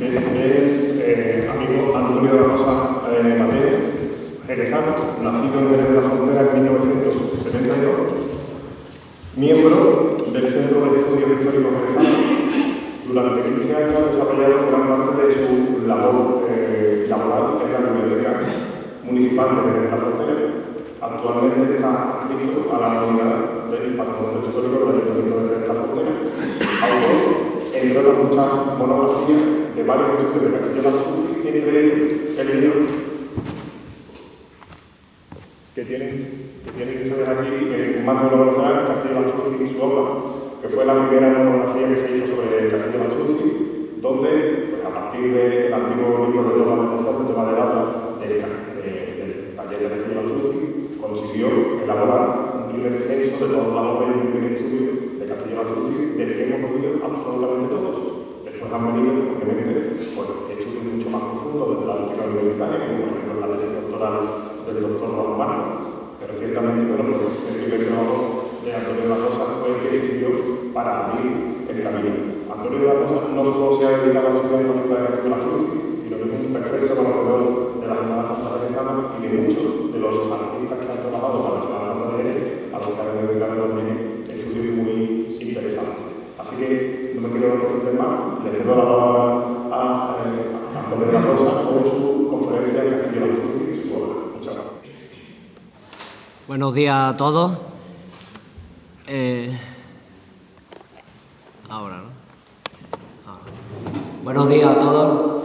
que es el amigo Antonio de la Rosa Mateo, jerezano, nacido en Jerez de la Frontera en 1972, miembro del Centro de Estudios Históricos Jerezanos. Durante 15 años ha desarrollado gran parte de su labor laboral en la Biblioteca Municipal de Jerez de la Frontera. Actualmente está adscrito a la unidad del Patrimonio Histórico del Ayuntamiento de Jerez de la Frontera. Autor, entre otras muchas monografías, de varios estudios de Castilla-La Mancha, entre ellos el libro que tienen ustedes aquí, más monografía, Castilla-La Mancha y su obra, que fue la primera monografía que se hizo sobre Castilla-La Mancha, donde, pues, a partir del antiguo libro de Tomás de González, Tomás de Lata, del taller de Castilla-La Mancha, consiguió elaborar un libre censo de todos los obras y un libre estudio de Castilla-La Mancha, del que hemos oído absolutamente todos. Después han venido, obviamente, pues, estudios mucho más profundos desde la óptica universitaria, como por ejemplo la tesis doctoral del doctor Juan Marco, pero ciertamente, bueno, pues, el primer trabajo de Antonio de la Rosa fue el que sirvió para abrir el camino. Antonio de la Rosa no solo se ha dedicado a estudiar la figura de Castilla-La Mancha, sino que es un perfecto conocedor de la Semana Santa jerezana y de muchos de los artistas que han trabajado para la Semana Santa de Jerez, a los que han dedicado también estudios muy interesantes. Así que no me quiero extender más, le cedo la palabra a Antonio de la Rosa con su conferencia de Castilla-La Mancha y su obra. Muchas gracias. Buenos días a todos. Buenos días a todos.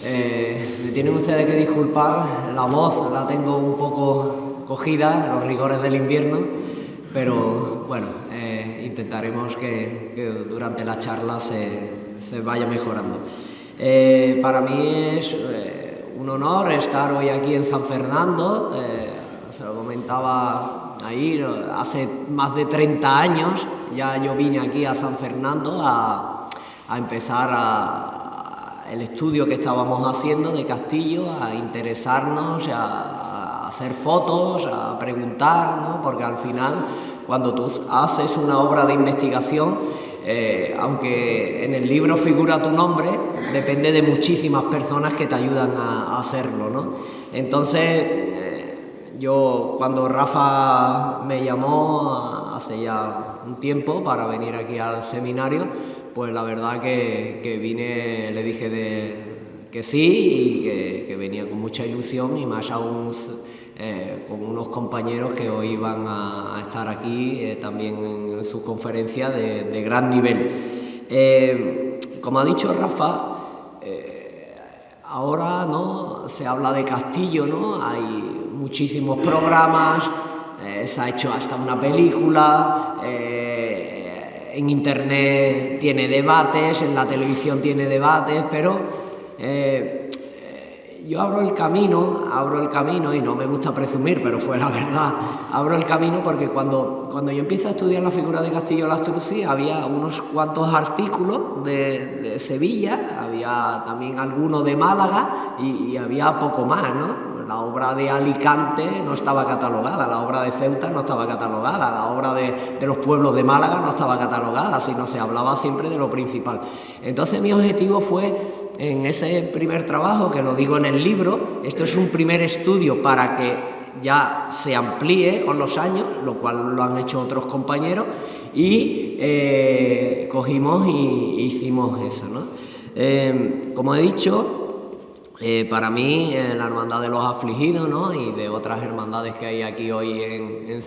Me tienen ustedes que disculpar, la voz la tengo un poco cogida, los rigores del invierno, pero bueno, intentaremos que durante la charla se vaya mejorando. Para mí es un honor estar hoy aquí en San Fernando. Se lo comentaba ahí, hace más de 30 años ya yo vine aquí a San Fernando a empezar el estudio que estábamos haciendo de Castillo, a interesarnos, a hacer fotos, a preguntar, ¿no? Porque al final, cuando tú haces una obra de investigación, aunque en el libro figura tu nombre, depende de muchísimas personas que te ayudan a hacerlo, ¿no? Entonces, yo, cuando Rafa me llamó hace ya un tiempo para venir aquí al seminario, pues la verdad que vine, le dije que sí y que venía con mucha ilusión, y más aún con unos compañeros que hoy van a estar aquí también en sus conferencias de gran nivel. Como ha dicho Rafa, ahora, ¿no?, se habla de Castillo, ¿no? Hay muchísimos programas, se ha hecho hasta una película, en internet tiene debates, en la televisión tiene debates, pero yo abro el camino, y no me gusta presumir, pero fue la verdad, abro el camino porque cuando yo empiezo a estudiar la figura de Castillo Lastrucci había unos cuantos artículos de Sevilla, había también algunos de Málaga y había poco más, ¿no? La obra de Alicante no estaba catalogada, la obra de Ceuta no estaba catalogada, la obra de los pueblos de Málaga no estaba catalogada, sino se hablaba siempre de lo principal. Entonces mi objetivo fue, en ese primer trabajo, que lo digo en el libro, esto es un primer estudio para que ya se amplíe con los años, lo cual lo han hecho otros compañeros, y cogimos y hicimos eso, ¿no? Como he dicho, para mí, la Hermandad de los Afligidos, ¿no?, y de otras hermandades que hay aquí hoy de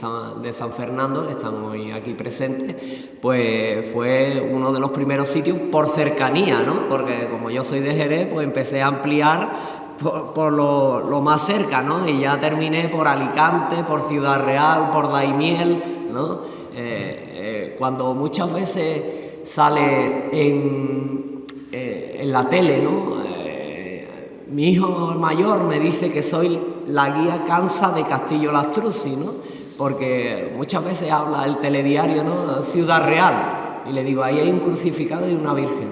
San Fernando, que están hoy aquí presentes, pues fue uno de los primeros sitios por cercanía, ¿no? Porque como yo soy de Jerez, pues empecé a ampliar por lo más cerca, ¿no? Y ya terminé por Alicante, por Ciudad Real, por Daimiel, ¿no? Cuando muchas veces sale en la tele, ¿no?, mi hijo mayor me dice que soy la guía cansa de Castillo Lastrucci, ¿no? Porque muchas veces habla el telediario, ¿no?, Ciudad Real, y le digo, ahí hay un crucificado y una virgen.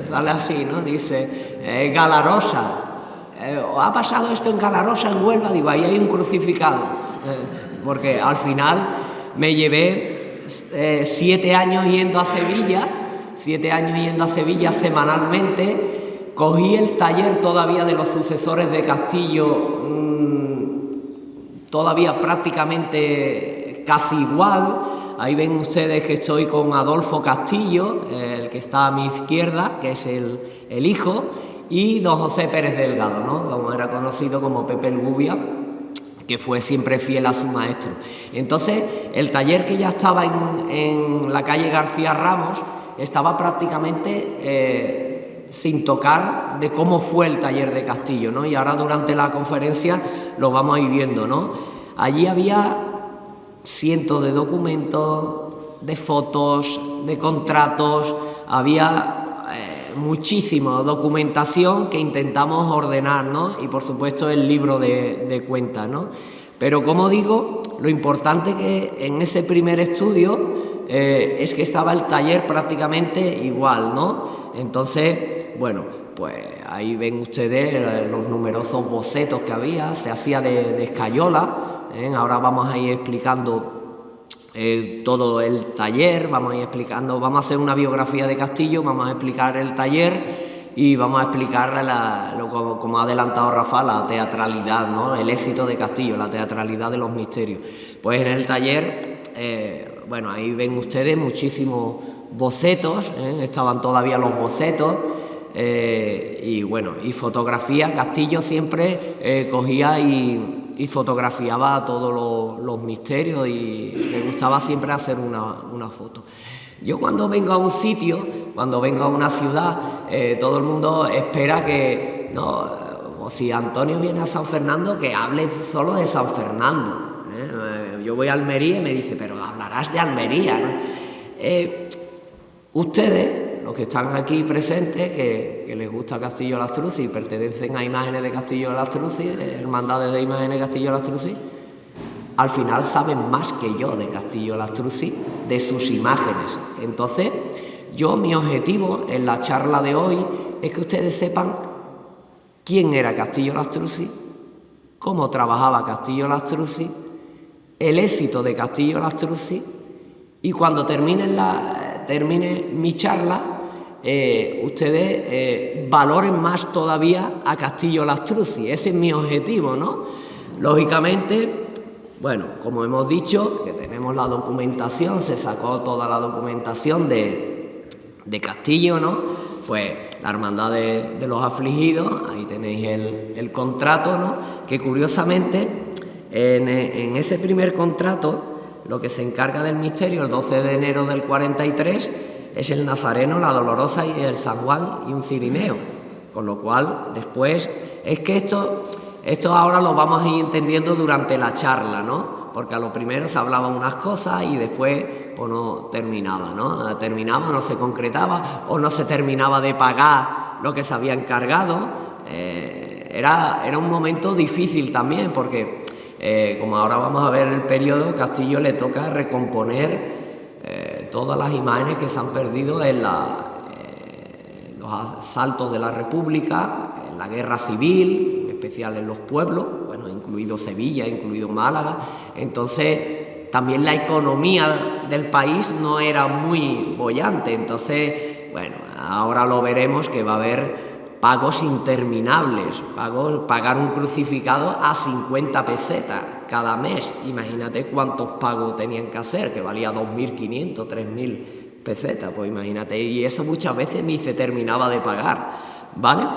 Sale así, ¿no? Dice, Galarosa, ¿ha pasado esto en Galarosa, en Huelva? Digo, ahí hay un crucificado. Porque al final me llevé 7 años yendo a Sevilla, 7 años yendo a Sevilla semanalmente, cogí el taller todavía de los sucesores de Castillo, todavía prácticamente casi igual. Ahí ven ustedes que estoy con Adolfo Castillo, el que está a mi izquierda, que es el hijo, y don José Pérez Delgado, ¿no? Como era conocido como Pepe el Gubia, que fue siempre fiel a su maestro. Entonces, el taller que ya estaba en la calle García Ramos estaba prácticamente sin tocar de cómo fue el taller de Castillo, ¿no? Y ahora durante la conferencia lo vamos a ir viendo, ¿no? Allí había cientos de documentos, de fotos, de contratos, había muchísima documentación que intentamos ordenar, ¿no? Y por supuesto el libro de cuentas, ¿no? Pero como digo, lo importante que en ese primer estudio es que estaba el taller prácticamente igual, ¿no? Entonces, bueno, pues ahí ven ustedes los numerosos bocetos que había, se hacía de escayola, ¿eh? Ahora vamos a ir explicando todo el taller, vamos a ir explicando, vamos a hacer una biografía de Castillo, vamos a explicar el taller y vamos a explicar, como ha adelantado Rafa, la teatralidad, ¿no? El éxito de Castillo, la teatralidad de los misterios. Pues en el taller, bueno, ahí ven ustedes muchísimos bocetos, estaban todavía los bocetos, y bueno, y fotografía. Castillo siempre cogía y fotografiaba todos los misterios y le gustaba siempre hacer una foto. Yo cuando vengo a un sitio, cuando vengo a una ciudad, todo el mundo espera que, no, o si Antonio viene a San Fernando, que hable solo de San Fernando. Yo voy a Almería y me dice, pero hablarás de Almería, ¿no? Ustedes, los que están aquí presentes, que les gusta Castillo Lastruzzi y pertenecen a Imágenes de Castillo Lastruzzi, Hermandades de Imágenes de Castillo Lastruzzi, al final saben más que yo de Castillo Lastruzzi, de sus imágenes. Entonces, mi objetivo en la charla de hoy es que ustedes sepan quién era Castillo Lastruzzi, cómo trabajaba Castillo Lastruzzi, el éxito de Castillo Lastruzzi, y cuando termine mi charla, ustedes valoren más todavía a Castillo Lastruzzi. Ese es mi objetivo, ¿no? Lógicamente, bueno, como hemos dicho, que tenemos la documentación, se sacó toda la documentación de Castillo, ¿no? Pues la Hermandad de los Afligidos, ahí tenéis el contrato, ¿no? Que curiosamente, en ese primer contrato, lo que se encarga del misterio el 12 de enero del 43 es el Nazareno, la Dolorosa y el San Juan y un cirineo. Con lo cual, después, es que esto ahora lo vamos a ir entendiendo durante la charla, ¿no? Porque a lo primero se hablaban unas cosas y después pues no terminaba, ¿no? Terminaba, no se concretaba o no se terminaba de pagar lo que se había encargado. Era un momento difícil también porque, como ahora vamos a ver el periodo, Castillo le toca recomponer todas las imágenes que se han perdido en los asaltos de la República, en la guerra civil, en especial en los pueblos, bueno, incluido Sevilla, incluido Málaga. Entonces, también la economía del país no era muy boyante. Entonces, bueno, ahora lo veremos que va a haber pagos interminables, pagar un crucificado a 50 pesetas cada mes. Imagínate cuántos pagos tenían que hacer, que valía 2.500, 3.000 pesetas, pues imagínate, y eso muchas veces ni se terminaba de pagar, ¿vale?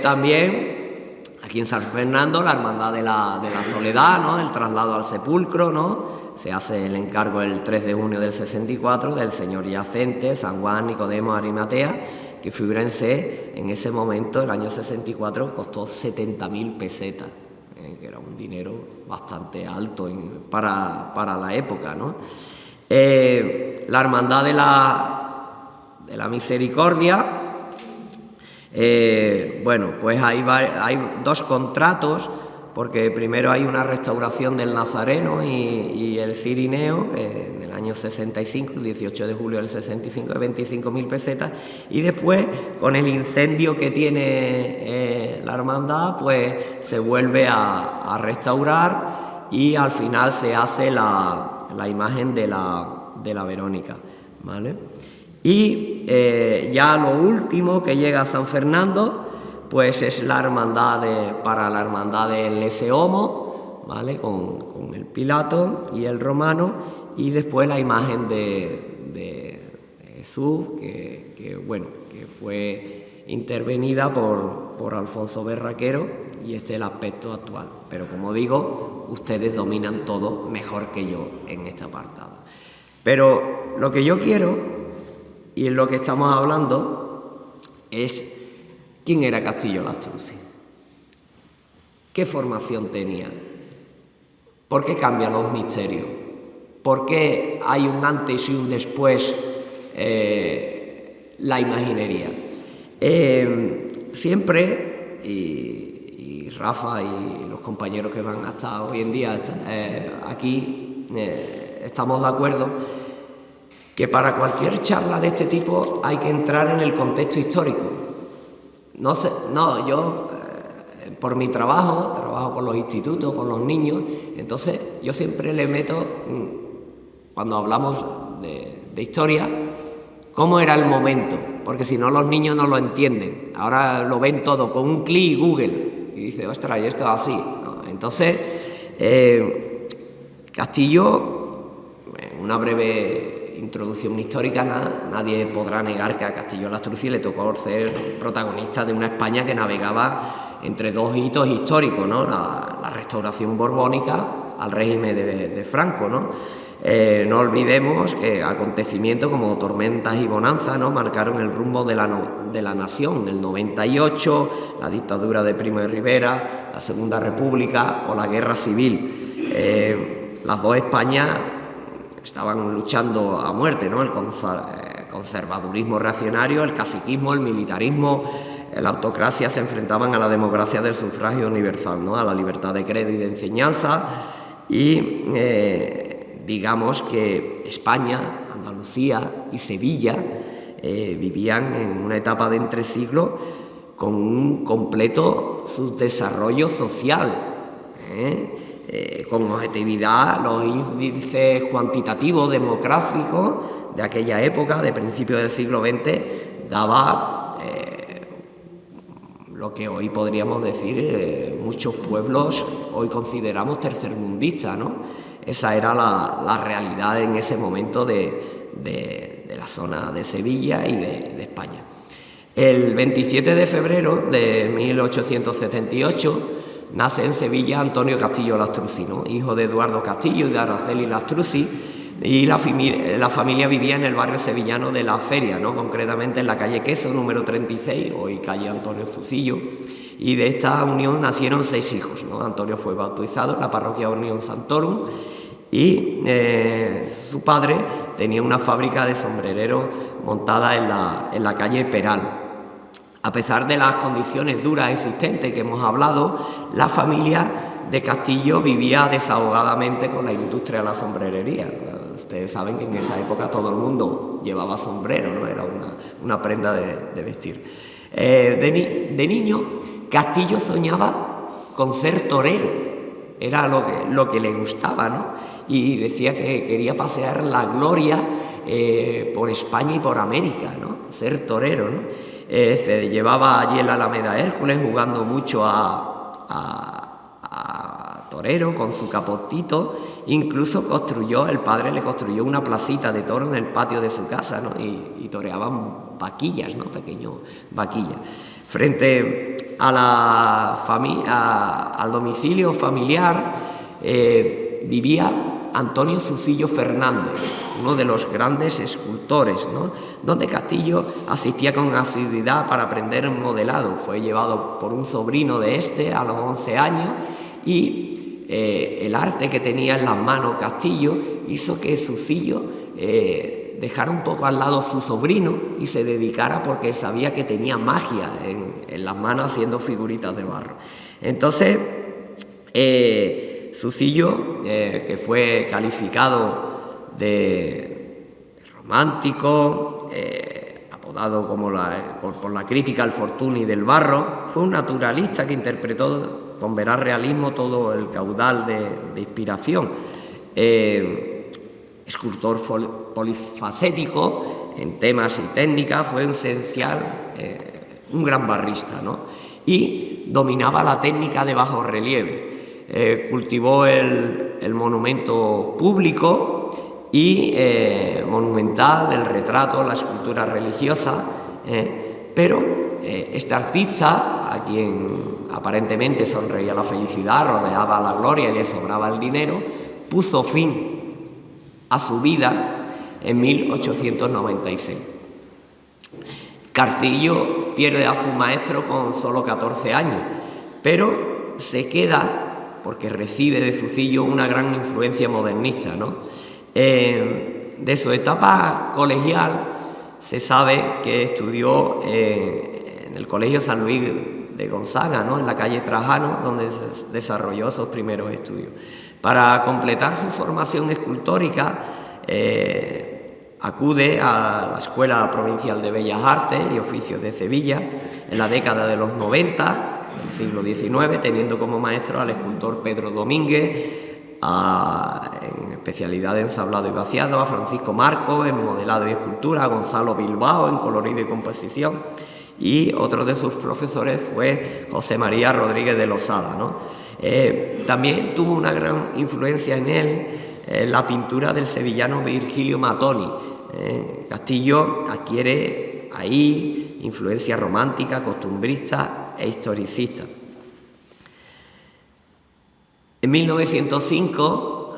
También aquí en San Fernando, la Hermandad de la Soledad, ¿no? El traslado al sepulcro, ¿no? Se hace el encargo el 3 de junio del 64 del señor yacente, San Juan Nicodemo Arimatea, que figúrense, en ese momento, el año 64, costó 70.000 pesetas, que era un dinero bastante alto para la época, ¿no? La Hermandad de la Misericordia, bueno, pues hay dos contratos, porque primero hay una restauración del Nazareno y el cirineo en el año 65, el 18 de julio del 65, de 25.000 pesetas, y después, con el incendio que tiene la hermandad, pues se vuelve a restaurar y al final se hace la imagen de la Verónica, ¿vale? Y ya lo último que llega a San Fernando, pues es la hermandad para la hermandad del Esse Homo, ¿vale? Con el Pilato y el Romano, y después la imagen de Jesús, que fue intervenida por Alfonso Berraquero, y este es el aspecto actual. Pero como digo, ustedes dominan todo mejor que yo en este apartado. Pero lo que yo quiero, y en lo que estamos hablando, es quién era Castillo Lastrucci, qué formación tenía, por qué cambian los misterios, por qué hay un antes y un después, la imaginería. Siempre, y Rafa y los compañeros que van hasta hoy en día aquí, estamos de acuerdo que para cualquier charla de este tipo hay que entrar en el contexto histórico. Yo por mi trabajo con los institutos, con los niños, entonces yo siempre le meto, cuando hablamos de historia, cómo era el momento, porque si no los niños no lo entienden. Ahora lo ven todo con un clic Google y dice, ostras, y esto es así, ¿no? Entonces, Castillo, una breve introducción histórica, nadie podrá negar que a Castillo Lastrucci le tocó ser protagonista de una España que navegaba entre dos hitos históricos, ¿no? La restauración borbónica al régimen de Franco, ¿no? No olvidemos que acontecimientos como tormentas y bonanzas, ¿no?, marcaron el rumbo de la nación. El 98, la dictadura de Primo de Rivera, la Segunda República o la Guerra Civil. Las dos Españas estaban luchando a muerte, ¿no? El conservadurismo reaccionario, el caciquismo, el militarismo, la autocracia se enfrentaban a la democracia del sufragio universal, ¿no?, a la libertad de credo y de enseñanza. Y digamos que España, Andalucía y Sevilla vivían en una etapa de entresiglos con un completo subdesarrollo social, con objetividad. Los índices cuantitativos demográficos de aquella época, de principios del siglo XX, daba lo que hoy podríamos decir muchos pueblos hoy consideramos tercermundistas, ¿no? Esa era la realidad en ese momento de la zona de Sevilla y de España. El 27 de febrero de 1878 nace en Sevilla Antonio Castillo Lastrucci, ¿no?, hijo de Eduardo Castillo y de Araceli Lastrucci, y la familia vivía en el barrio sevillano de La Feria, ¿no?, concretamente en la calle Queso, número 36, hoy calle Antonio Fucillo, y de esta unión nacieron 6 hijos, ¿no? Antonio fue bautizado en la parroquia Unión Santorum, y su padre tenía una fábrica de sombrereros montada en la calle Peral. A pesar de las condiciones duras existentes que hemos hablado, la familia de Castillo vivía desahogadamente con la industria de la sombrerería. Ustedes saben que en esa época todo el mundo llevaba sombrero, ¿no? Era una prenda de vestir. De niño, Castillo soñaba con ser torero. Era lo que le gustaba, ¿no? Y decía que quería pasear la gloria por España y por América, ¿no? Ser torero, ¿no? Se llevaba allí en la Alameda Hércules jugando mucho a torero con su capotito. Incluso el padre le construyó una placita de toro en el patio de su casa, ¿no? Y toreaban vaquillas, ¿no?, pequeñas vaquillas. Frente al domicilio familiar vivía Antonio Sucillo Fernández, uno de los grandes escultores, ¿no?, donde Castillo asistía con asiduidad para aprender modelado. Fue llevado por un sobrino de a los 11 años, y el arte que tenía en las manos Castillo hizo que Sucillo dejara un poco al lado a su sobrino y se dedicara, porque sabía que tenía magia en las manos haciendo figuritas de barro. Entonces, Sucillo, que fue calificado de romántico, apodado por la crítica al Fortuny del barro, fue un naturalista que interpretó con veraz realismo todo el caudal de inspiración. Escultor polifacético, en temas y técnicas, fue esencial, un gran barrista, ¿no? Y dominaba la técnica de bajo relieve. Cultivó el monumento público y monumental, el retrato, la escultura religiosa, pero este artista, a quien aparentemente sonreía la felicidad, rodeaba la gloria y le sobraba el dinero, puso fin a su vida en 1896. Castillo pierde a su maestro con solo 14 años, pero se queda porque recibe de Zucillo una gran influencia modernista, ¿no? De su etapa colegial se sabe que estudió en el Colegio San Luis de Gonzaga, ¿no? En la calle Trajano, donde se desarrolló sus primeros estudios. Para completar su formación escultórica, acude a la Escuela Provincial de Bellas Artes y Oficios de Sevilla en la década de los 90 del siglo XIX, teniendo como maestro al escultor Pedro Domínguez, en especialidad de ensablado y vaciado, a Francisco Marco en modelado y escultura, a Gonzalo Bilbao en colorido y composición, y otro de sus profesores fue José María Rodríguez de Losada, ¿no? También tuvo una gran influencia en él la pintura del sevillano Virgilio Matoni. Castillo adquiere ahí influencia romántica, costumbrista e historicista. En 1905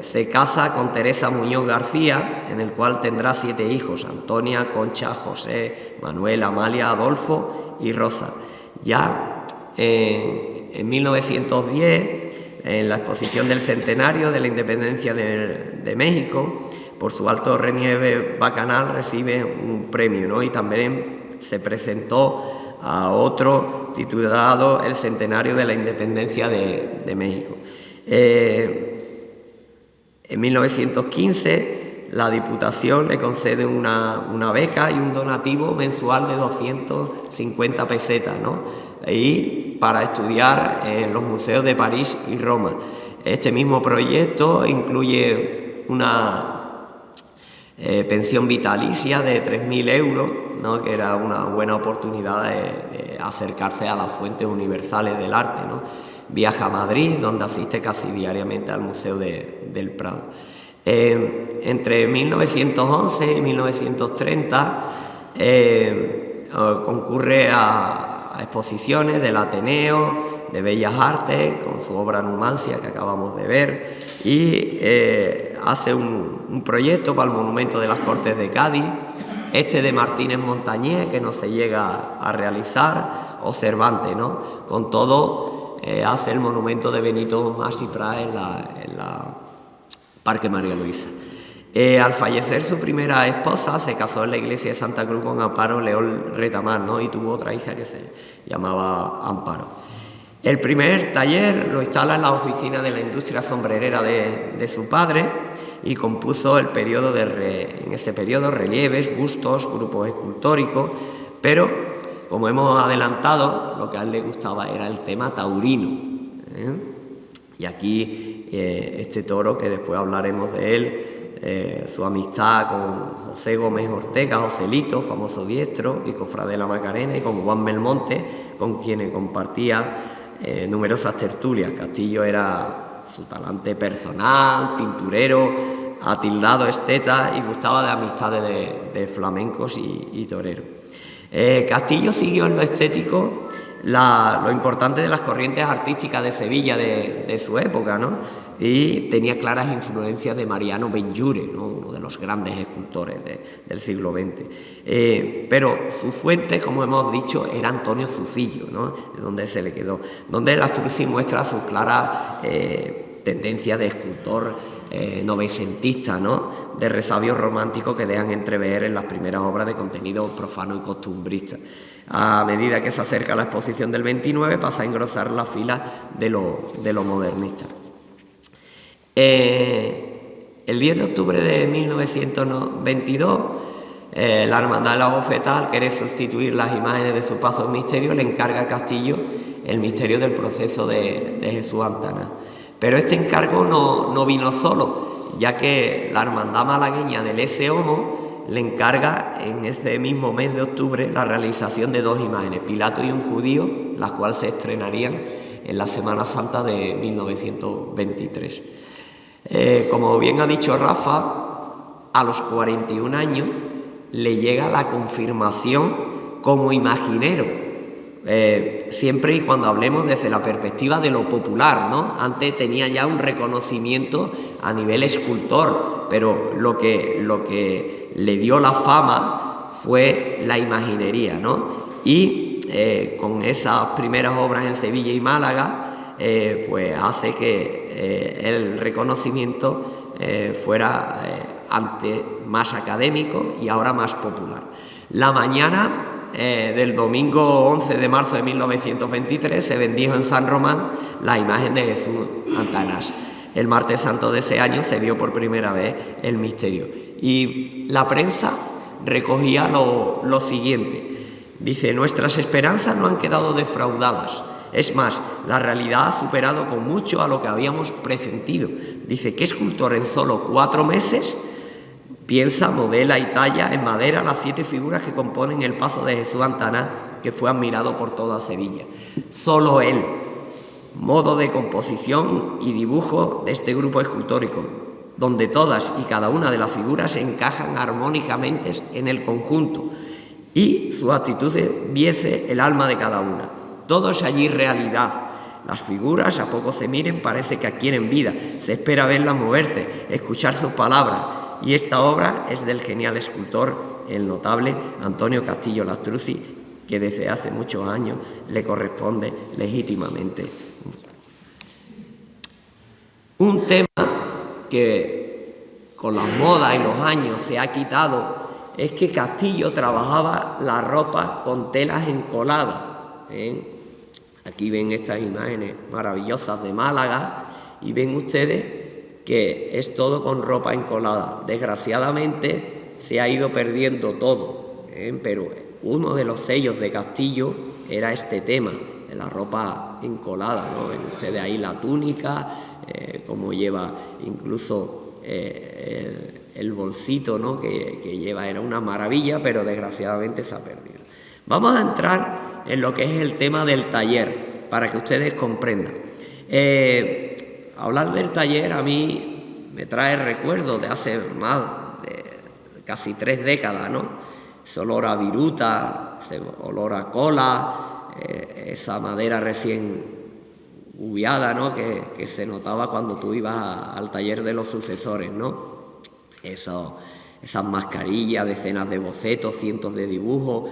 se casa con Teresa Muñoz García, en el cual tendrá 7 hijos: Antonia, Concha, José, Manuel, Amalia, Adolfo y Rosa. Ya en 1910, en la exposición del centenario de la independencia de México, por su alto relieve bacanal recibe un premio, ¿no? Y también se presentó a otro titulado El centenario de la independencia de México. En 1915 la Diputación le concede una beca y un donativo mensual de 250 pesetas, ¿no? Y para estudiar en los museos de París y Roma. Este mismo proyecto incluye una pensión vitalicia de 3.000 euros, ¿no? Que era una buena oportunidad de acercarse a las fuentes universales del arte, ¿no? Viaja a Madrid, donde asiste casi diariamente al Museo del Prado. Entre 1911 y 1930 concurre a exposiciones del Ateneo, de Bellas Artes, con su obra Numancia, que acabamos de ver, y hace un proyecto para el Monumento de las Cortes de Cádiz, de Martínez Montañés, que no se llega a realizar, o Cervantes, ¿no? Con todo, hace el monumento de Benito Mas y Prat en la Parque María Luisa. Al fallecer su primera esposa, se casó en la iglesia de Santa Cruz con Amparo León Retamar, ¿no? Y tuvo otra hija que se llamaba Amparo. El primer taller lo instala en la oficina de la industria sombrerera de su padre y compuso en ese periodo relieves, bustos, grupos escultóricos, pero como hemos adelantado, lo que a él le gustaba era el tema taurino. Y aquí este toro, que después hablaremos de él, su amistad con José Gómez Ortega, Joselito, famoso diestro, y cofrade de la Macarena, y con Juan Belmonte, con quienes compartía numerosas tertulias. Castillo era su talante personal, pinturero, atildado esteta, y gustaba de amistades de flamencos y toreros. Castillo siguió en lo estético lo importante de las corrientes artísticas de Sevilla de su época, ¿no? Y tenía claras influencias de Mariano Benlliure, ¿no? Uno de los grandes escultores del siglo XX. Pero su fuente, como hemos dicho, era Antonio Zucillo, ¿no? De donde se le quedó, donde el Astruzzi muestra sus claras tendencias de escultor novecentista, ¿no? De resabios románticos que dejan entrever en las primeras obras de contenido profano y costumbrista. A medida que se acerca a la exposición del 29, pasa a engrosar la fila de lo modernista. El 10 de octubre de 1922, la Hermandad de la Bofeta, al querer sustituir las imágenes de su paso en misterio, le encarga a Castillo el misterio del proceso de Jesús Antana. Pero este encargo no vino solo, ya que la Hermandad malagueña del S. Homo le encarga en ese mismo mes de octubre la realización de 2 imágenes, Pilato y un judío, las cuales se estrenarían en la Semana Santa de 1923. Como bien ha dicho Rafa, a los 41 años le llega la confirmación como imaginero, siempre y cuando hablemos desde la perspectiva de lo popular, ¿no? Antes tenía ya un reconocimiento a nivel escultor, pero lo que le dio la fama fue la imaginería, ¿no? Y con esas primeras obras en Sevilla y Málaga, pues hace que el reconocimiento fuera antes más académico y ahora más popular. La mañana del domingo 11 de marzo de 1923 se bendijo en San Román la imagen de Jesús Antanás. El martes santo de ese año se vio por primera vez el misterio. Y la prensa recogía lo siguiente. Dice: nuestras esperanzas no han quedado defraudadas. Es más, la realidad ha superado con mucho a lo que habíamos presentido. Dice: ¿qué escultor en solo 4 meses piensa, modela y talla en madera las 7 figuras que componen el paso de Jesús Antanás, que fue admirado por toda Sevilla? Solo él. Modo de composición y dibujo de este grupo escultórico, donde todas y cada una de las figuras encajan armónicamente en el conjunto y su actitud viese el alma de cada una. Todo es allí realidad. Las figuras, a poco se miren, parece que adquieren vida. Se espera verlas moverse, escuchar sus palabras. Y esta obra es del genial escultor, el notable Antonio Castillo Lastruzzi, que desde hace muchos años le corresponde legítimamente. Un tema que con las modas y los años se ha quitado es que Castillo trabajaba la ropa con telas encoladas. Aquí ven estas imágenes maravillosas de Málaga y ven ustedes que es todo con ropa encolada. Desgraciadamente se ha ido perdiendo todo, pero uno de los sellos de Castillo era este tema, la ropa encolada, ¿no? Ven ustedes ahí la túnica, como lleva incluso el bolsito, ¿no? que lleva, era una maravilla, pero desgraciadamente se ha perdido. Vamos a entrar en lo que es el tema del taller, para que ustedes comprendan. Hablar del taller a mí me trae recuerdos de hace más de casi 3 décadas, ¿no? Ese olor a viruta, ese olor a cola, esa madera recién uviada, ¿no? que se notaba cuando tú ibas al taller de los sucesores, ¿no? Esas mascarillas, decenas de bocetos, cientos de dibujos.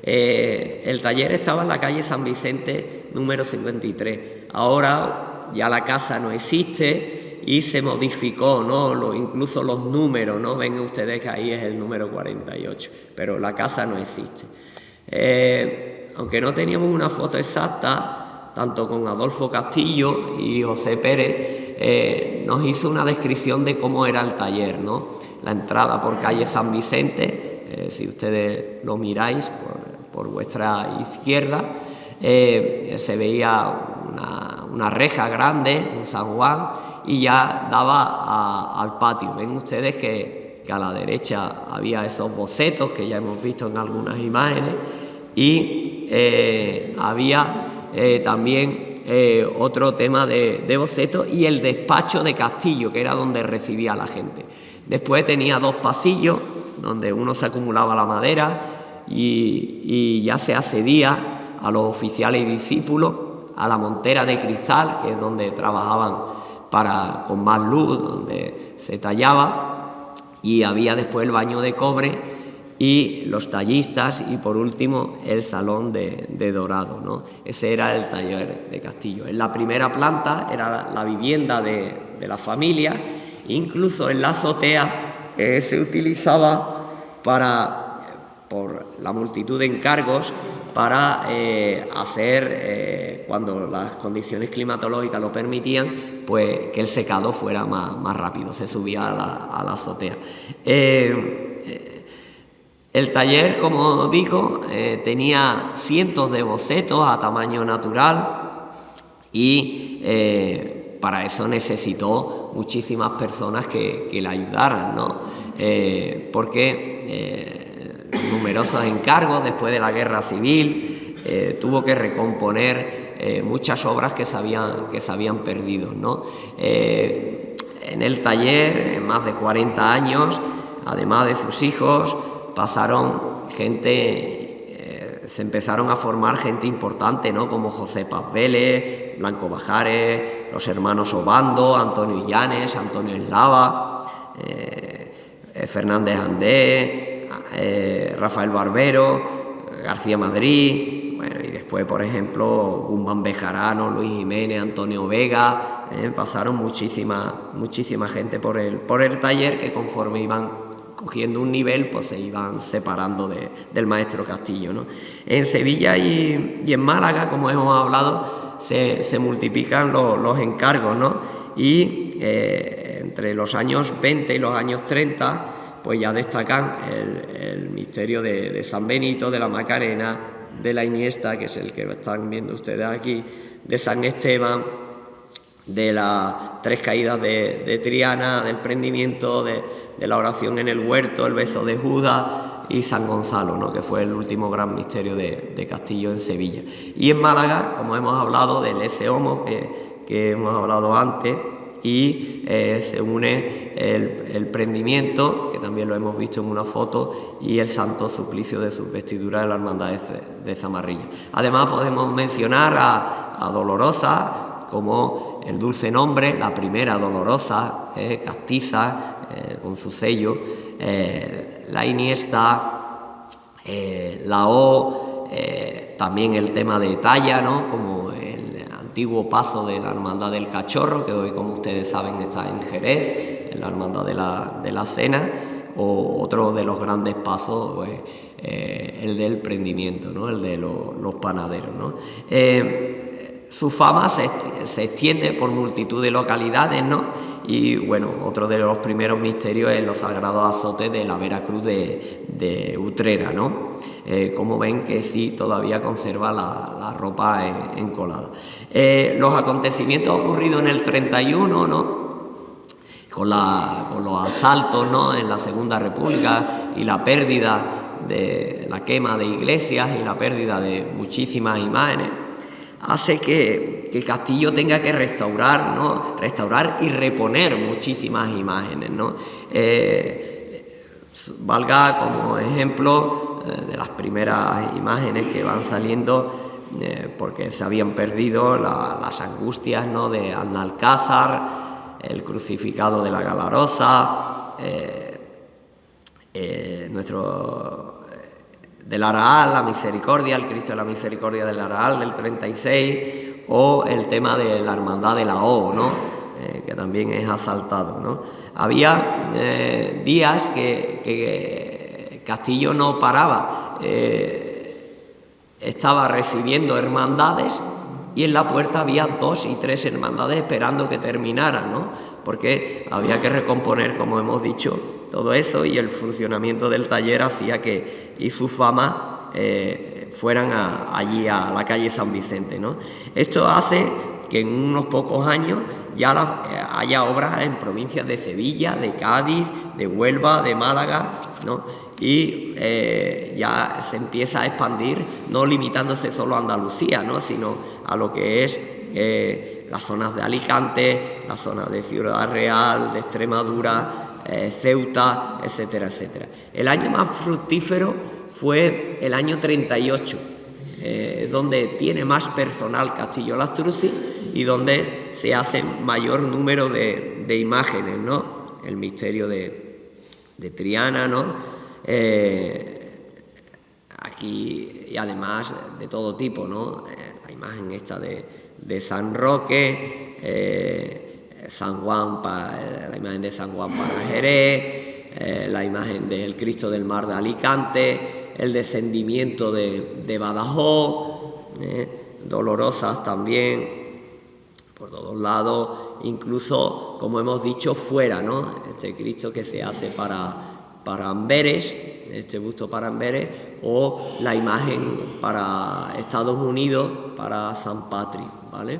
El taller estaba en la calle San Vicente, número 53. Ahora ya la casa no existe y se modificó, ¿no? Incluso los números, ¿no? Ven ustedes que ahí es el número 48, pero la casa no existe. Aunque no teníamos una foto exacta, tanto con Adolfo Castillo y José Pérez, nos hizo una descripción de cómo era el taller, ¿no? La entrada por calle San Vicente, si ustedes lo miráis por vuestra izquierda, se veía una reja grande, un San Juan, y ya daba al patio. Ven ustedes que a la derecha había esos bocetos que ya hemos visto en algunas imágenes, y había también otro tema de bocetos y el despacho de Castillo, que era donde recibía a la gente. Después tenía 2 pasillos donde uno se acumulaba la madera y ya se accedía a los oficiales y discípulos, a la montera de cristal, que es donde trabajaban con más luz, donde se tallaba, y había después el baño de cobre y los tallistas, y por último el salón de dorado, ¿no? Ese era el taller de Castillo. En la primera planta era la vivienda de la familia. Incluso en la azotea se utilizaba por la multitud de encargos para hacer, cuando las condiciones climatológicas lo permitían, pues que el secado fuera más rápido, se subía a la azotea. El taller, como digo, tenía cientos de bocetos a tamaño natural y para eso necesitó muchísimas personas que le ayudaran, ¿no? porque numerosos encargos después de la guerra civil, tuvo que recomponer muchas obras que se habían perdido, ¿no? En el taller, en más de 40 años, además de sus hijos, pasaron gente, se empezaron a formar gente importante, ¿no? Como José Paz Vélez, Blanco Bajares, los hermanos Obando, Antonio Illanes, Antonio Eslava, Fernández Andé, Rafael Barbero, García Madrid, bueno, y después, por ejemplo, Guzmán Bejarano, Luis Jiménez, Antonio Vega, pasaron muchísima gente por el taller, que conforme iban cogiendo un nivel, pues se iban separando del maestro Castillo, ¿no? En Sevilla y en Málaga, como hemos hablado, se multiplican los encargos, ¿no? Y entre los años 20 y los años 30, pues ya destacan el misterio de San Benito, de la Macarena, de la Iniesta, que es el que están viendo ustedes aquí, de San Esteban, de las tres caídas de Triana, del prendimiento, de la oración en el huerto, el beso de Judas y San Gonzalo, ¿no? Que fue el último gran misterio de Castillo en Sevilla. Y en Málaga, como hemos hablado, del ese homo que hemos hablado antes, y se une el prendimiento, que también lo hemos visto en una foto, y el santo suplicio de sus vestiduras de la hermandad de Zamarrilla. Además podemos mencionar a Dolorosa como el dulce nombre, la primera Dolorosa, castiza, con su sello, la Iniesta, la O, también el tema de talla, ¿no? Como el antiguo paso de la Hermandad del Cachorro, que hoy, como ustedes saben, está en Jerez, en la Hermandad de la Cena, o otro de los grandes pasos, pues, el del prendimiento, ¿no? El de los panaderos, ¿no? Su fama se extiende por multitud de localidades, ¿no? Y bueno, otro de los primeros misterios es los sagrados azotes de la Veracruz de Utrera, ¿no? Como ven, que sí todavía conserva la ropa encolada. Los acontecimientos ocurridos en el 31, ¿no? Con los asaltos, ¿no? En la Segunda República, y la pérdida de la quema de iglesias y la pérdida de muchísimas imágenes, hace que Castillo tenga que restaurar, ¿no? Restaurar y reponer muchísimas imágenes, ¿no? Valga como ejemplo de las primeras imágenes que van saliendo, porque se habían perdido las angustias, ¿no? De Alcázar, el crucificado de la Galarosa, nuestro del Araal, la Misericordia, el Cristo de la Misericordia del Araal del 36, o el tema de la Hermandad de la O, ¿no? Que también es asaltado, ¿no? Había días que Castillo no paraba, estaba recibiendo hermandades, y en la puerta había 2 y 3 hermandades esperando que terminara, ¿no? Porque había que recomponer, como hemos dicho, todo eso, y el funcionamiento del taller hacía que y su fama fueran allí a la calle San Vicente, ¿no? Esto hace que en unos pocos años ya haya obras en provincias de Sevilla, de Cádiz, de Huelva, de Málaga, ¿no? Y ya se empieza a expandir, no limitándose solo a Andalucía, ¿no? Sino a lo que es las zonas de Alicante, las zonas de Ciudad Real, de Extremadura, Ceuta, etcétera, etcétera. El año más fructífero fue el año 38, donde tiene más personal Castillo Lastruzzi y donde se hace mayor número de imágenes, ¿no? El misterio de Triana, ¿no? Aquí, y además de todo tipo, ¿no? La imagen esta de San Roque, San Juan, la imagen de San Juan para Jerez, la imagen del Cristo del Mar de Alicante, el descendimiento de Badajoz, Dolorosas también, por todos lados, incluso, como hemos dicho, fuera, ¿no? Este Cristo que se hace para Amberes, este busto para Amberes, o la imagen para Estados Unidos, para San Patrick, ¿vale?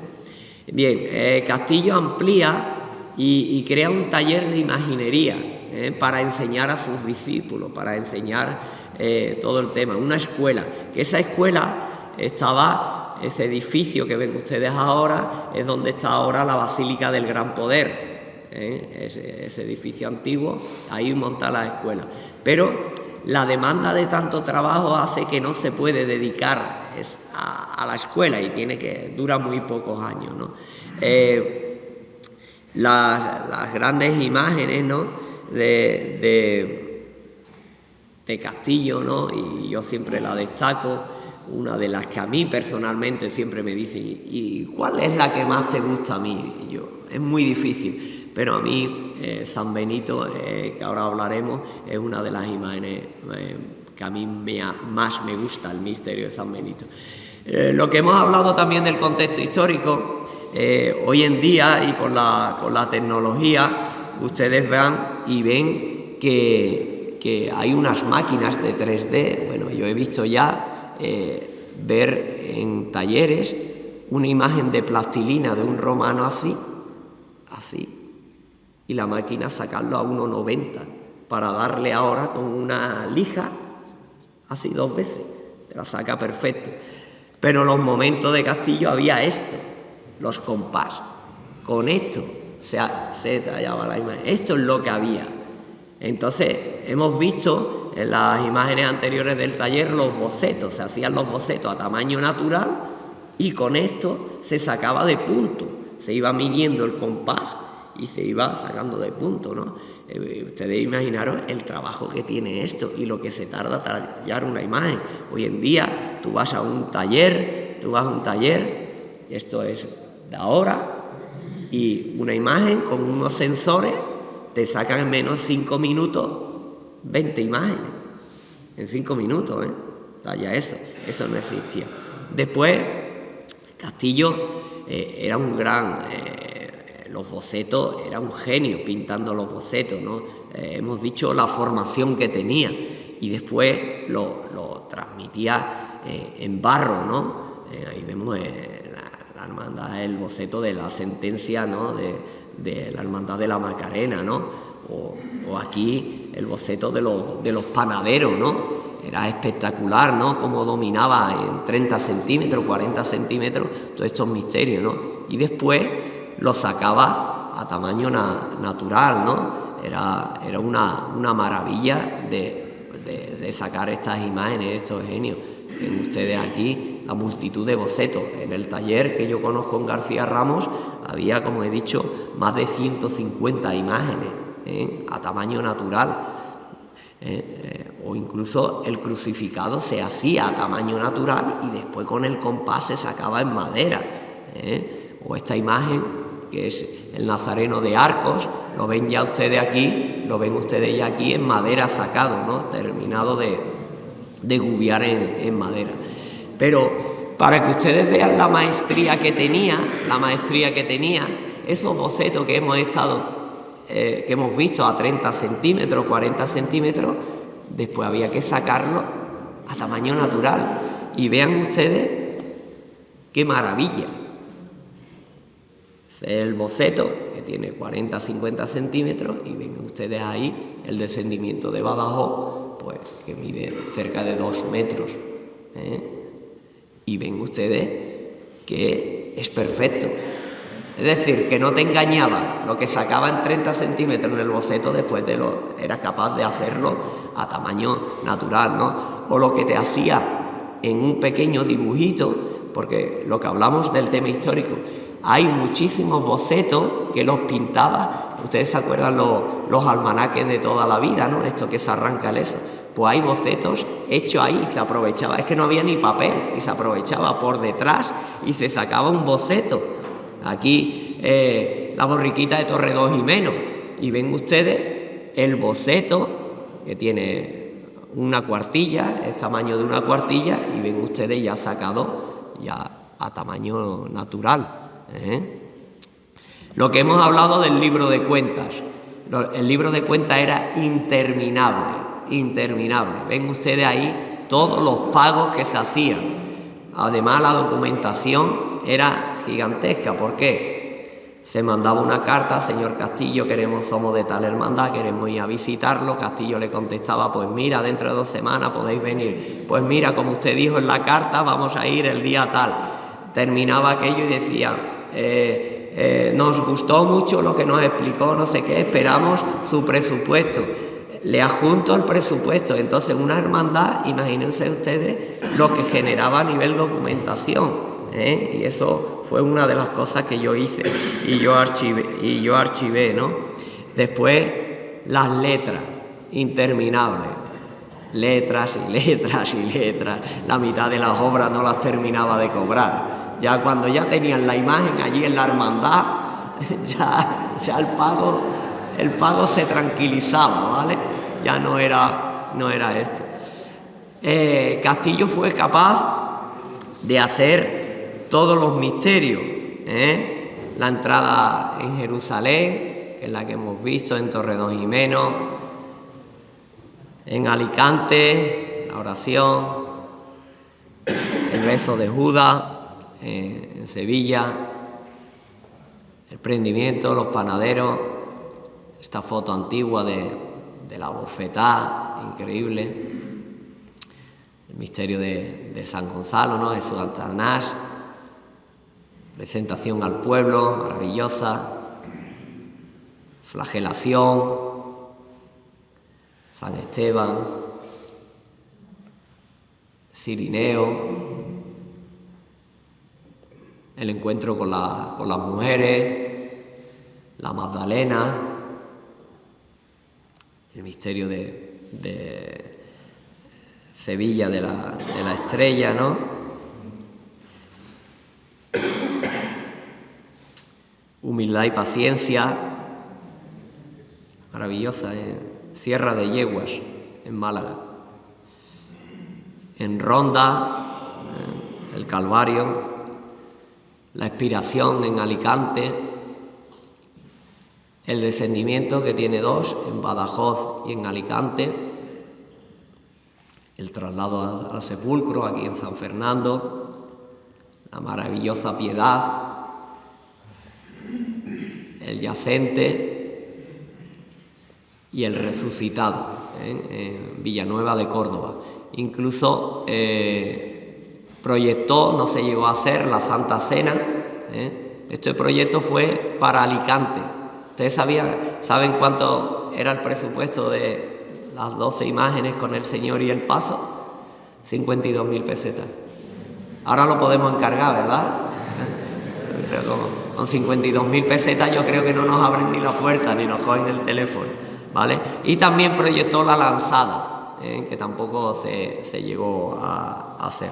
Bien, Castillo amplía y crea un taller de imaginería, para enseñar a sus discípulos, para enseñar todo el tema. Una escuela, que esa escuela estaba, ese edificio que ven ustedes ahora, es donde está ahora la Basílica del Gran Poder. Ese edificio antiguo, ahí monta la escuela. Pero la demanda de tanto trabajo hace que no se puede dedicar a la escuela y dura muy pocos años, ¿no? Las grandes imágenes, ¿no?, de Castillo, ¿no?, y yo siempre la destaco, una de las que a mí personalmente siempre me dicen, ¿y cuál es la que más te gusta a mí? Y yo, es muy difícil, pero a mí San Benito, que ahora hablaremos, es una de las imágenes que a mí más me gusta, el misterio de San Benito. Lo que hemos hablado también del contexto histórico, hoy en día y con la tecnología, ustedes van y ven que hay unas máquinas de 3D. Bueno, yo he visto ya ver en talleres una imagen de plastilina de un romano así, y la máquina sacarlo a 1,90 para darle ahora con una lija, así 2 veces, te la saca perfecto. Pero en los momentos de Castillo había esto, los compás, con esto se tallaba la imagen, esto es lo que había. Entonces hemos visto en las imágenes anteriores del taller los bocetos, se hacían los bocetos a tamaño natural y con esto se sacaba de punto, se iba midiendo el compás y se iba sacando de punto, ¿no? Ustedes imaginaron el trabajo que tiene esto y lo que se tarda tallar una imagen. Hoy en día tú vas a un taller, esto es de ahora, y una imagen con unos sensores te sacan en menos 5 minutos 20 imágenes. En 5 minutos, talla eso no existía. Después, Castillo era un gran... los bocetos, era un genio pintando los bocetos, ¿no? Hemos dicho la formación que tenía y después lo transmitía en barro, ¿no? Ahí vemos la hermandad, el boceto de la sentencia, ¿no?, de la hermandad de la Macarena, ¿no? O aquí el boceto de los panaderos, ¿no? Era espectacular, ¿no?, cómo dominaba en 30 centímetros, 40 centímetros todos estos misterios, ¿no? Y después lo sacaba a tamaño natural, ¿no? Era una maravilla de sacar estas imágenes, estos genios. Ven ustedes aquí la multitud de bocetos. En el taller que yo conozco en García Ramos había, como he dicho, más de 150 imágenes a tamaño natural. O incluso el crucificado se hacía a tamaño natural y después con el compás se sacaba en madera. O esta imagen que es el Nazareno de Arcos, lo ven ya ustedes aquí, en madera sacado, ¿no?, terminado de gubiar en madera. Pero para que ustedes vean la maestría que tenía, esos bocetos que hemos visto a 30 centímetros, 40 centímetros, después había que sacarlo a tamaño natural. Y vean ustedes qué maravilla. El boceto, que tiene 40-50 centímetros, y ven ustedes ahí el descendimiento de Badajoz, pues que mide cerca de 2 metros. Y ven ustedes que es perfecto. Es decir, que no te engañaba. Lo que sacaba en 30 centímetros en el boceto, después eras capaz de hacerlo a tamaño natural, ¿no? O lo que te hacía en un pequeño dibujito, porque lo que hablamos del tema histórico, hay muchísimos bocetos que los pintaba. Ustedes se acuerdan los almanaques de toda la vida, ¿no? Esto que se arranca el eso. Pues hay bocetos hechos ahí y se aprovechaba. Es que no había ni papel y se aprovechaba por detrás y se sacaba un boceto. Aquí la borriquita de Torre 2 Jimeno. Y ven ustedes el boceto que tiene una cuartilla, el tamaño de una cuartilla, y ven ustedes ya sacado ya a tamaño natural. Lo que hemos hablado del libro de cuentas. El libro de cuentas era interminable. Ven ustedes ahí todos los pagos que se hacían. Además, la documentación era gigantesca. ¿Por qué? se mandaba una carta: señor Castillo, somos de tal hermandad, queremos ir a visitarlo. Castillo le contestaba: pues mira, dentro de 2 semanas podéis venir. Pues mira, como usted dijo en la carta, vamos a ir el día tal. Terminaba aquello y decía: nos gustó mucho lo que nos explicó, no sé qué, esperamos su presupuesto. Le adjunto el presupuesto. Entonces, una hermandad, imagínense ustedes lo que generaba a nivel documentación. Y eso fue una de las cosas que yo hice y yo archivé, ¿no? Después, las letras interminables, letras y letras y letras. La mitad de las obras no las terminaba de cobrar. Ya cuando ya tenían la imagen allí en la hermandad, ya el pago se tranquilizaba, ¿vale? Ya no era esto. Castillo fue capaz de hacer todos los misterios, la entrada en Jerusalén, que es la que hemos visto en Torredonjimeno, en Alicante, la oración, el beso de Judas, en Sevilla, el prendimiento, los panaderos, esta foto antigua de la bofetada, increíble, el misterio de San Gonzalo, ¿no? Jesús ante Anás, presentación al pueblo, maravillosa, flagelación, San Esteban, Cirineo, el encuentro con las mujeres, la Magdalena, el misterio de Sevilla de la estrella, ¿no? Humildad y paciencia, maravillosa, Sierra de Yeguas, en Málaga. En Ronda, el Calvario, la expiración en Alicante, el descendimiento, que tiene 2, en Badajoz y en Alicante, el traslado al sepulcro aquí en San Fernando, la maravillosa Piedad, el yacente y el resucitado en Villanueva de Córdoba. Incluso proyectó, no se llegó a hacer, la Santa Cena. Este proyecto fue para Alicante. ¿Ustedes saben cuánto era el presupuesto de las 12 imágenes con el Señor y el Paso? 52.000 pesetas. Ahora lo podemos encargar, ¿verdad? Pero con 52.000 pesetas yo creo que no nos abren ni la puerta ni nos cogen el teléfono, ¿vale? Y también proyectó la lanzada, que tampoco se llegó a hacer.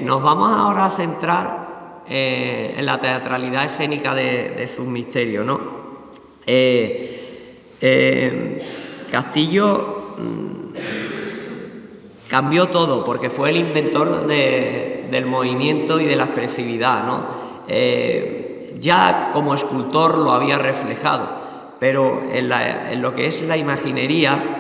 Nos vamos ahora a centrar en la teatralidad escénica de sus misterios, ¿no? Castillo cambió todo porque fue el inventor del movimiento y de la expresividad, ¿no? Ya como escultor lo había reflejado, pero en lo que es la imaginería,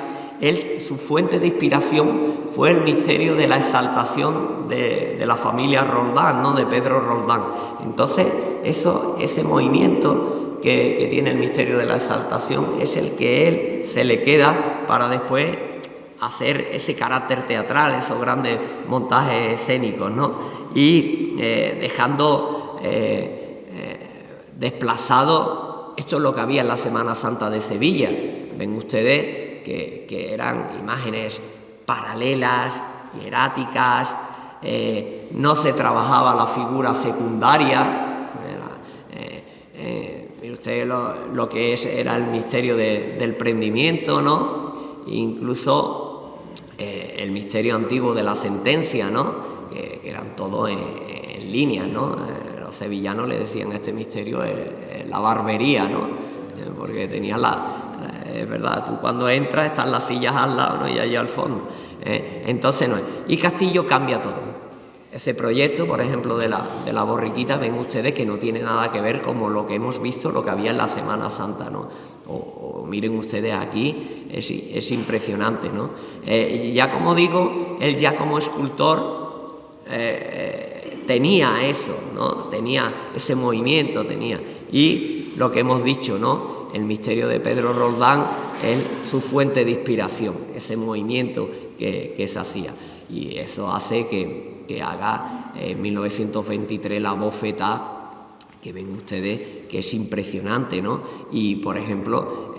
su fuente de inspiración fue el misterio de la exaltación de la familia Roldán, ¿no? De Pedro Roldán. Entonces, ese movimiento que tiene el misterio de la exaltación es el que él se le queda para después hacer ese carácter teatral, esos grandes montajes escénicos, ¿no? Y dejando desplazado, esto es lo que había en la Semana Santa de Sevilla. Ven ustedes que eran imágenes paralelas, hieráticas, no se trabajaba la figura secundaria. Mire usted lo que era el misterio del prendimiento, ¿no? Incluso el misterio antiguo de la sentencia, ¿no? Que eran todos en línea, ¿no? Los sevillanos le decían a este misterio la barbería, ¿no? Porque tenía es verdad, tú cuando entras están las sillas al lado, ¿no? Y allí al fondo. Entonces no es. Y Castillo cambia todo. Ese proyecto, por ejemplo, de la borriquita, ven ustedes que no tiene nada que ver con lo que hemos visto, lo que había en la Semana Santa, ¿no? O miren ustedes aquí, es impresionante, ¿no? Ya como digo, él ya como escultor tenía eso, ¿no? Tenía ese movimiento, y lo que hemos dicho, ¿no? El misterio de Pedro Roldán es su fuente de inspiración, ese movimiento que se hacía, y eso hace que haga en 1923 la bofetá, que ven ustedes que es impresionante, ¿no? Y, por ejemplo,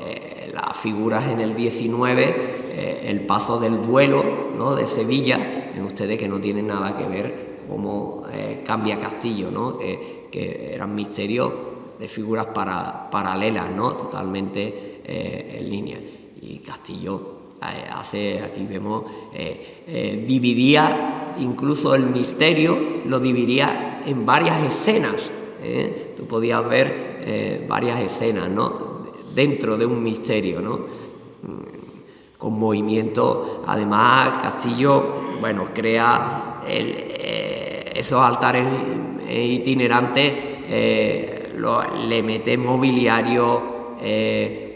las figuras en el 19, el paso del duelo, ¿no?, de Sevilla, ven ustedes que no tienen nada que ver cómo cambia Castillo, ¿no? Que eran misterios de figuras paralelas, ¿no?, totalmente en línea. Y Castillo aquí vemos, dividía incluso el misterio, lo dividía en varias escenas. Tú podías ver varias escenas, ¿no?, dentro de un misterio, ¿no?, con movimiento. Además, Castillo, bueno, crea esos altares itinerantes, le mete mobiliario,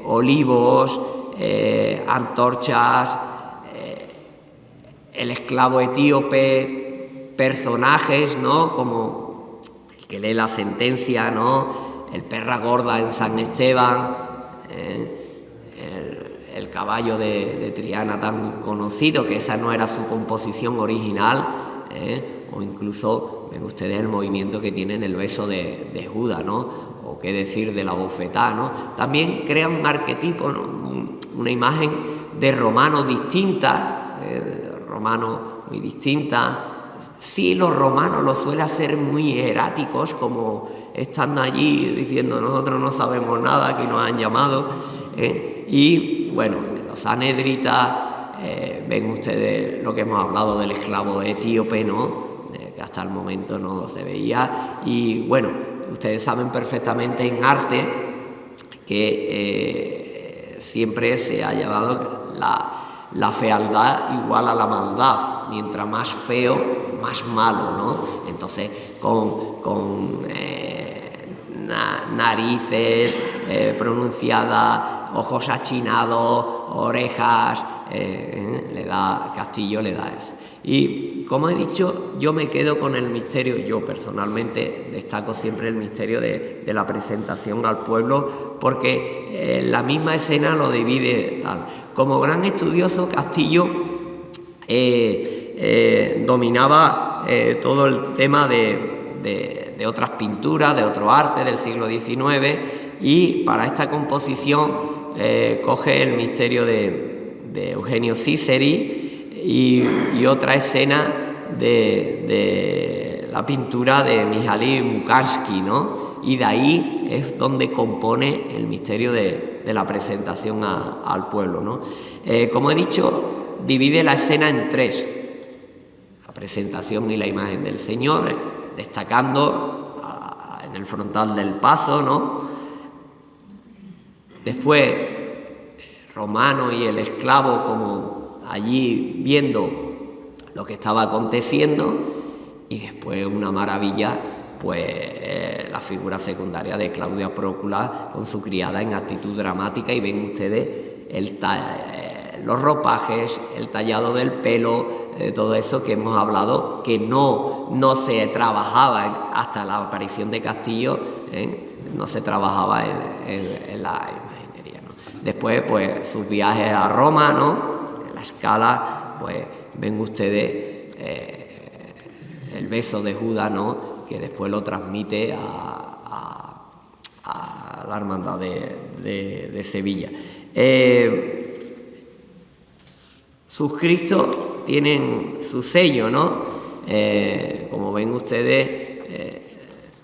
olivos, antorchas, el esclavo etíope, personajes, ¿no?, como que lee la sentencia, ¿no?, el perra gorda en San Esteban, el caballo de Triana tan conocido, que esa no era su composición original, o incluso ven ustedes el movimiento que tiene en el beso de Judas, ¿no?, o qué decir de la bofetá, ¿no? También crea un arquetipo, ¿no?, una imagen de romano distinta, romano muy distinta. Sí, los romanos lo suelen hacer muy eráticos, como estando allí diciendo nosotros no sabemos nada, aquí nos han llamado, y bueno, los sanedritas, ven ustedes lo que hemos hablado del esclavo etíope, ¿no?, que hasta el momento no se veía. Y bueno, ustedes saben perfectamente en arte que siempre se ha llevado la fealdad igual a la maldad, mientras más feo, más malo, ¿no? Entonces, con narices pronunciadas, ojos achinados, orejas, Castillo le da eso. Y como he dicho, yo me quedo con el misterio. Yo personalmente destaco siempre el misterio de la presentación al pueblo, porque la misma escena lo divide tal. Como gran estudioso, Castillo dominaba todo el tema de otras pinturas, de otro arte del siglo XIX, y para esta composición coge el misterio de Eugenio Cíceri y otra escena de la pintura de Mijaíl Mukarsky, ¿no? Y de ahí es donde compone el misterio de la presentación al pueblo, ¿no? Como he dicho, divide la escena en tres: la presentación y la imagen del Señor, destacando en el frontal del paso, ¿no? Después, Romano y el esclavo como allí viendo lo que estaba aconteciendo, y después una maravilla, pues la figura secundaria de Claudia Prócula con su criada en actitud dramática, y ven ustedes los ropajes, el tallado del pelo, todo eso que hemos hablado, que no se trabajaba hasta la aparición de Castillo, no se trabajaba en la imaginería, ¿no? Después, pues sus viajes a Roma, ¿no?, la Scala, pues ven ustedes el beso de Judas, ¿no?, que después lo transmite a la hermandad de Sevilla. Sus Cristos tienen su sello, ¿no? Como ven ustedes,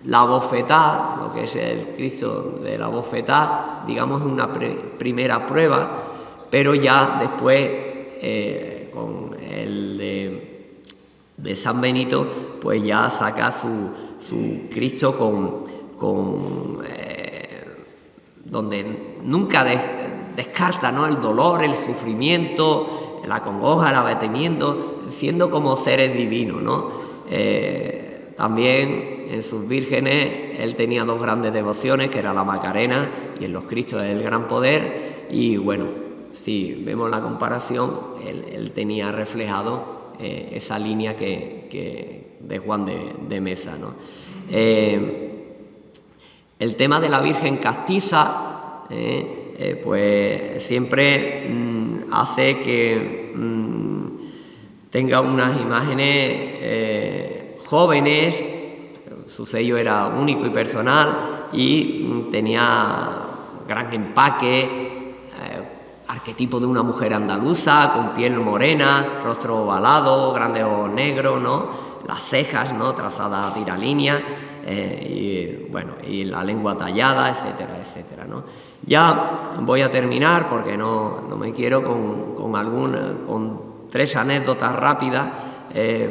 la bofetá, lo que es el Cristo de la bofetá, digamos, es una primera prueba, pero ya después, con el de San Benito, pues ya saca su Cristo donde nunca descarta, ¿no?, el dolor, el sufrimiento, la congoja, el abatimiento, siendo como seres divinos, ¿no? También en sus vírgenes él tenía dos grandes devociones, que era la Macarena y en los Cristos el Gran Poder. Y bueno, si vemos la comparación, él tenía reflejado esa línea de Juan de Mesa, ¿no? El tema de la Virgen castiza, pues siempre hace que tenga unas imágenes jóvenes. Su sello era único y personal y tenía gran empaque, arquetipo de una mujer andaluza con piel morena, rostro ovalado, grandes ojos negros, ¿no? Las cejas, ¿no? Trazadas a tiralínea, y la lengua tallada, etcétera, etcétera, ¿no? Ya voy a terminar porque no me quiero con 3 anécdotas rápidas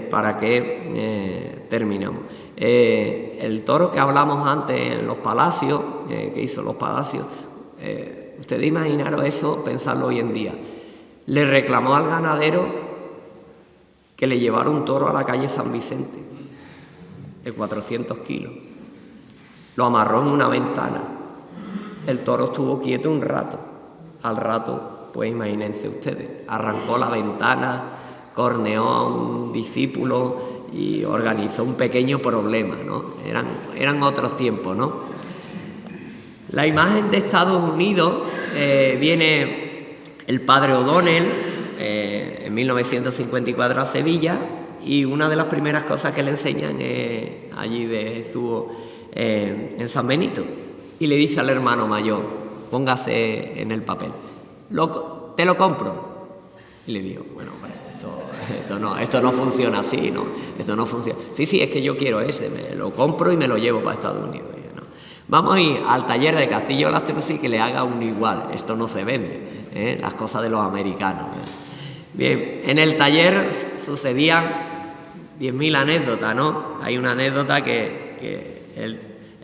para que terminemos. El toro que hablamos antes en los palacios, que hizo los palacios, ustedes imaginaros eso, pensarlo hoy en día. Le reclamó al ganadero que le llevara un toro a la calle San Vicente, de 400 kilos. Lo amarró en una ventana. El toro estuvo quieto un rato. Al rato, pues imagínense ustedes, arrancó la ventana, corneó a un discípulo y organizó un pequeño problema, ¿no? Eran otros tiempos, ¿no? La imagen de Estados Unidos viene el padre O'Donnell en 1954 a Sevilla, y una de las primeras cosas que le enseñan es allí de Jesús en San Benito, y le dice al hermano mayor: póngase en el papel, te lo compro. Y le digo: bueno, hombre, esto no funciona así, ¿no? Esto no funciona. Sí, es que yo quiero ese, me lo compro y me lo llevo para Estados Unidos. Y yo, no. Vamos a ir al taller de Castillo Lastrucci que le haga un igual. Esto no se vende, las cosas de los americanos. Bien, en el taller sucedían 10.000 anécdotas, ¿no? Hay una anécdota que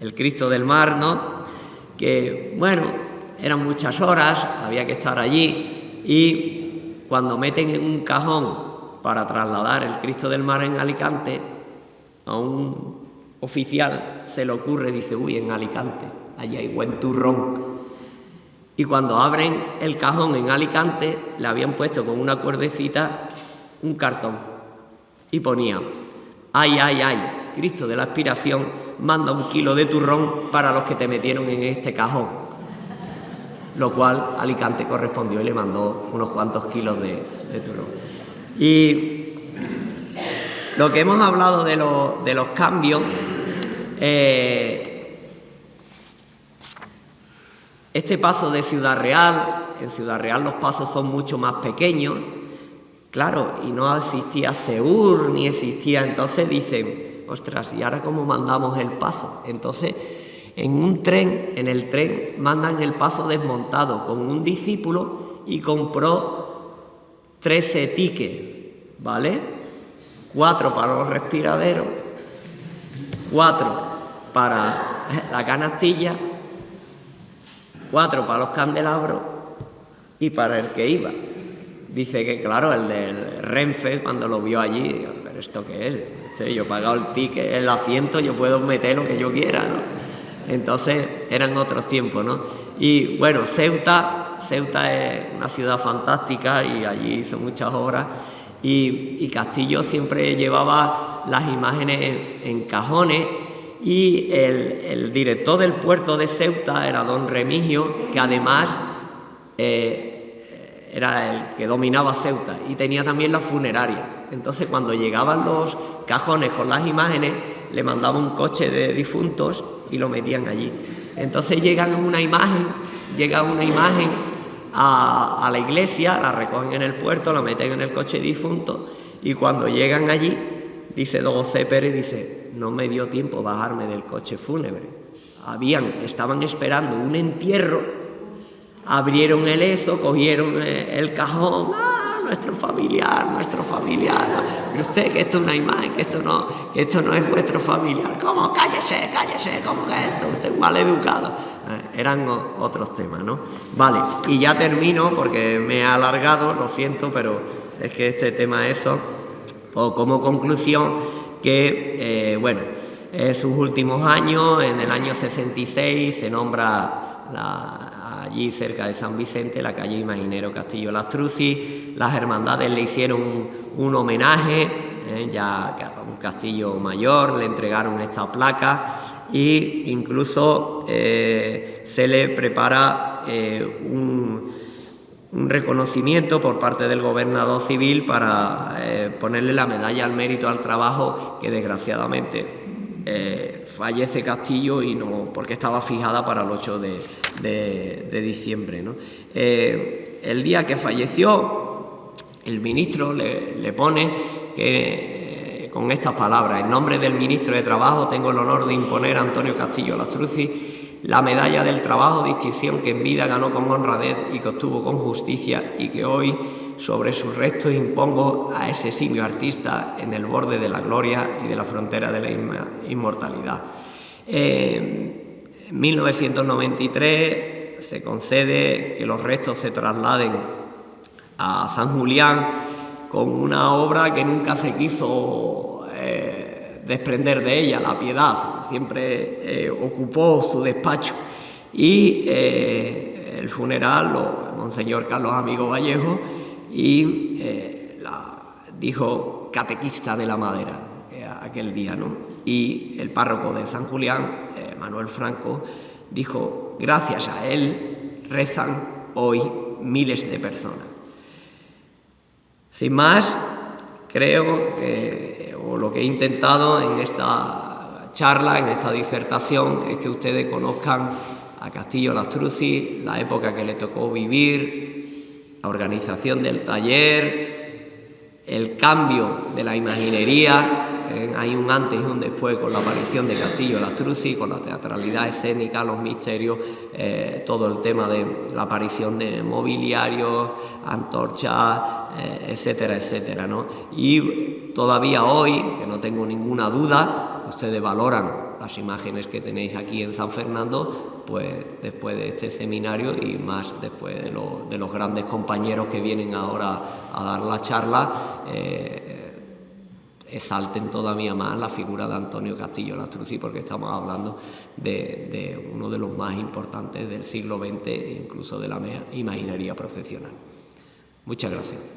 el Cristo del Mar, ¿no? Que, bueno, eran muchas horas, había que estar allí, y cuando meten en un cajón para trasladar el Cristo del Mar en Alicante, a un oficial se le ocurre, dice: uy, en Alicante, allí hay buen turrón. Y cuando abren el cajón en Alicante, le habían puesto con una cuerdecita un cartón y ponía: ay, Cristo de la Expiración manda 1 kilo de turrón para los que te metieron en este cajón. Lo cual Alicante correspondió y le mandó unos cuantos kilos de turrón. Y lo que hemos hablado de los cambios, este paso de Ciudad Real, en Ciudad Real los pasos son mucho más pequeños, claro, y no existía Seur ni existía, entonces dicen: ostras, ¿y ahora cómo mandamos el paso? Entonces, en el tren mandan el paso desmontado con un discípulo, y compró 13 tickets, ¿vale? 4 para los respiraderos, 4 para la canastilla, 4 para los candelabros y para el que iba. Dice que, claro, el del Renfe, cuando lo vio allí, dijo: ¿pero esto qué es? Yo he pagado el ticket, el asiento, yo puedo meter lo que yo quiera, ¿no? Entonces eran otros tiempos, ¿no? Y bueno, Ceuta es una ciudad fantástica y allí hizo muchas obras, y Castillo siempre llevaba las imágenes en cajones, y el director del puerto de Ceuta era don Remigio, que además era el que dominaba Ceuta y tenía también la funeraria. Entonces, cuando llegaban los cajones con las imágenes, le mandaba un coche de difuntos y lo metían allí. Entonces llega una imagen a la iglesia, la recogen en el puerto, la meten en el coche de difuntos, y cuando llegan allí, dice don José Pérez, dice: no me dio tiempo bajarme del coche fúnebre. Estaban esperando un entierro, abrieron el cogieron el cajón: nuestro familiar. ¿Y usted que esto es una imagen, que esto no es vuestro familiar? ¿Cómo? Cállese, ¿cómo que esto? Usted es mal educado. Eran otros temas, ¿no? Vale, y ya termino porque me he alargado, lo siento, pero es que este tema es eso. O como conclusión, que, sus últimos años, en el año 66, se nombra allí cerca de San Vicente, la calle Imaginero Castillo Lastruzzi. Las hermandades le hicieron un homenaje, ya un castillo mayor, le entregaron esta placa e incluso se le prepara un reconocimiento por parte del gobernador civil para ponerle la medalla al mérito al trabajo, que desgraciadamente fallece Castillo y no, porque estaba fijada para el 8 de diciembre, ¿no? El día que falleció, el ministro le pone que, con estas palabras: en nombre del ministro de Trabajo tengo el honor de imponer a Antonio Castillo Lastruzzi la medalla del trabajo, distinción que en vida ganó con honradez y que obtuvo con justicia, y que hoy sobre sus restos impongo a ese simio artista en el borde de la gloria y de la frontera de la inmortalidad. En 1993 se concede que los restos se trasladen a San Julián con una obra que nunca se quiso desprender de ella, La Piedad. Siempre ocupó su despacho, y el funeral Monseñor Carlos Amigo Vallejo, y dijo catequista de la Madera aquel día, ¿no? Y el párroco de San Julián, Manuel Franco, dijo: gracias a él rezan hoy miles de personas. Sin más, creo que lo que he intentado en esta charla, en esta disertación, es que ustedes conozcan a Castillo Lastruzzi, la época que le tocó vivir, la organización del taller, el cambio de la imaginería. Hay un antes y un después con la aparición de Castillo Lastruzzi, con la teatralidad escénica, los misterios, todo el tema de la aparición de mobiliarios, antorchas, etcétera, etcétera, ¿no? Y todavía hoy, que no tengo ninguna duda, ustedes valoran las imágenes que tenéis aquí en San Fernando, pues después de este seminario y más después de los grandes compañeros que vienen ahora a dar la charla, exalten todavía más la figura de Antonio Castillo Lastruzzi, porque estamos hablando de uno de los más importantes del siglo XX, incluso de la imaginería procesional. Muchas gracias.